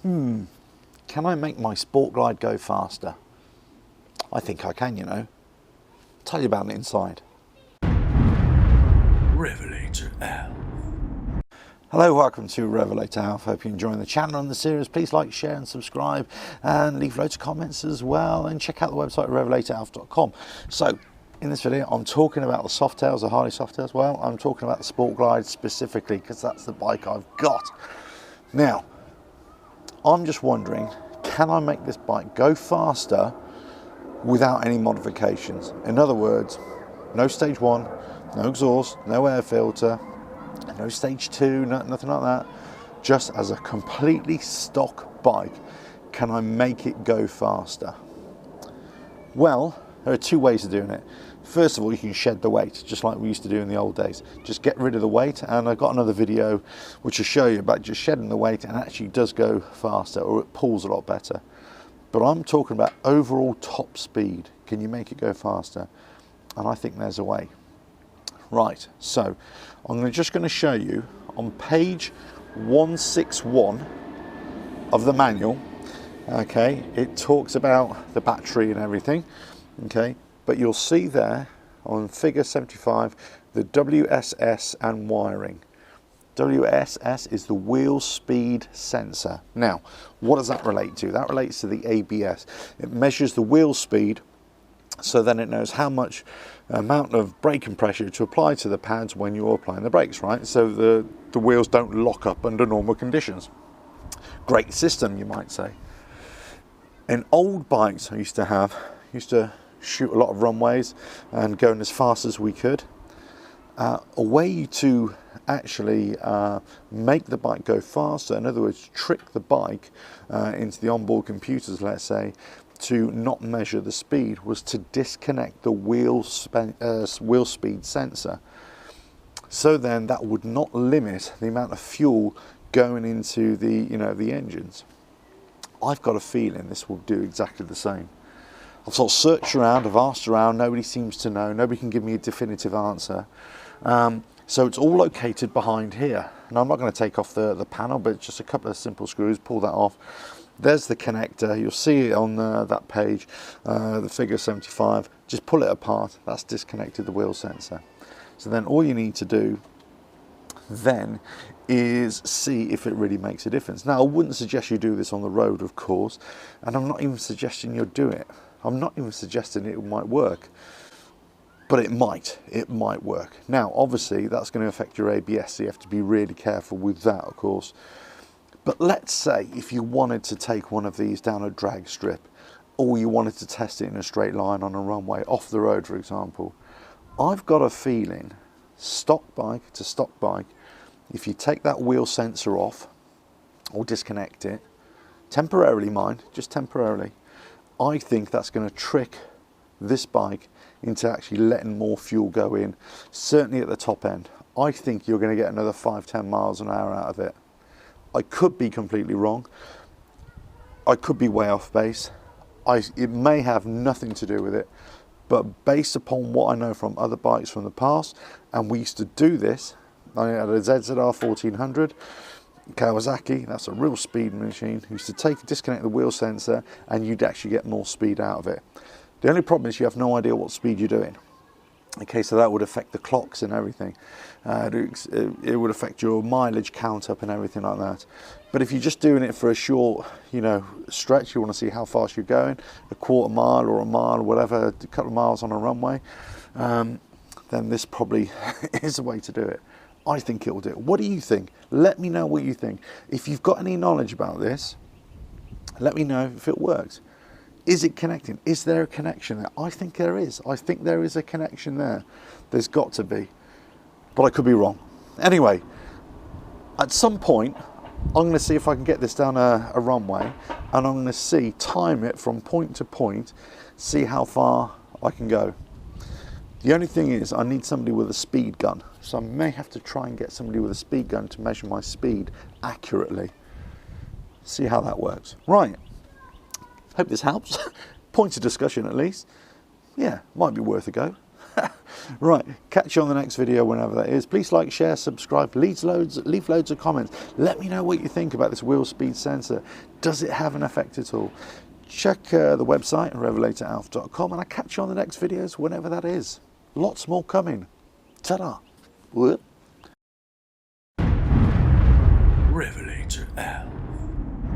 Can I make my Sport Glide go faster? I think I can, you know. Tell you about it inside. RevelatorAlf. Hello, welcome to RevelatorAlf. Hope you're enjoying the channel and the series. Please like, share and subscribe and leave loads of comments as well, and check out the website RevelatorAlf.com. So in this video I'm talking about the Softails, the Harley Softails. Well, I'm talking about the Sport Glide specifically because that's the bike I've got. Now I'm just wondering, can I make this bike go faster without any modifications? In other words, no stage 1, no exhaust, no air filter, no stage 2, nothing like that. Just as a completely stock bike, can I make it go faster? Well, there are two ways of doing it. First of all, you can shed the weight, just like we used to do in the old days. Just get rid of the weight, and I've got another video which will show you about just shedding the weight, and it actually does go faster, or it pulls a lot better. But I'm talking about overall top speed. Can you make it go faster? And I think there's a way. Right, so I'm just going to show you on page 161 of the manual. Okay, it talks about the battery and everything. Okay, but you'll see there on figure 75 the WSS and wiring. WSS is the wheel speed sensor. Now, what does that relate to? That relates to the ABS. It measures the wheel speed, so then it knows how much amount of braking pressure to apply to the pads when you're applying the brakes, right? So the wheels don't lock up under normal conditions. Great system, you might say. In old bikes I used to shoot a lot of runways and going as fast as we could. A way to actually make the bike go faster, in other words, trick the bike into the onboard computers, let's say, to not measure the speed, was to disconnect the wheel speed sensor. So then that would not limit the amount of fuel going into the engines. I've got a feeling this will do exactly the same. I've sort of searched around, I've asked around, nobody seems to know, nobody can give me a definitive answer. So it's all located behind here. Now I'm not going to take off the panel, but just a couple of simple screws, pull that off. There's the connector, you'll see it on that page, the figure 75. Just pull it apart, that's disconnected the wheel sensor. So then all you need to do then is see if it really makes a difference. Now I wouldn't suggest you do this on the road, of course, and I'm not even suggesting you'll do it. I'm not even suggesting it might work, but it might work. Now obviously that's going to affect your ABS, so you have to be really careful with that, of course. But let's say if you wanted to take one of these down a drag strip, or you wanted to test it in a straight line on a runway, off the road for example, I've got a feeling, stock bike to stock bike, if you take that wheel sensor off, or disconnect it, temporarily mind, just temporarily, I think that's going to trick this bike into actually letting more fuel go in, certainly at the top end. I think you're going to get another 5-10 miles an hour out of it. I could be completely wrong. I could be way off base. It may have nothing to do with it, but based upon what I know from other bikes from the past, and we used to do this, I had a ZZR 1400, Kawasaki, that's a real speed machine, used to disconnect the wheel sensor and you'd actually get more speed out of it. The only problem is you have no idea what speed you're doing. Okay, so that would affect the clocks and everything. It would affect your mileage count up and everything like that. But if you're just doing it for a short, stretch, you want to see how fast you're going, a quarter mile or a mile, whatever, a couple of miles on a runway, then this probably is a way to do it. I think it will do it. What do you think? Let me know what you think. If you've got any knowledge about this, let me know if it works. Is it connecting? Is there a connection there? I think there is. I think there is a connection there. There's got to be. But I could be wrong. Anyway, at some point, I'm going to see if I can get this down a runway, and I'm going to time it from point to point, see how far I can go. The only thing is I need somebody with a speed gun. So I may have to try and get somebody with a speed gun to measure my speed accurately. See how that works. Right. Hope this helps. Points of discussion at least. Yeah, might be worth a go. Right, catch you on the next video whenever that is. Please like, share, subscribe, leave loads of comments. Let me know what you think about this wheel speed sensor. Does it have an effect at all? Check the website, RevelatorAlf.com, and I'll catch you on the next videos whenever that is. Lots more coming. Ta-da. Revelator Alf.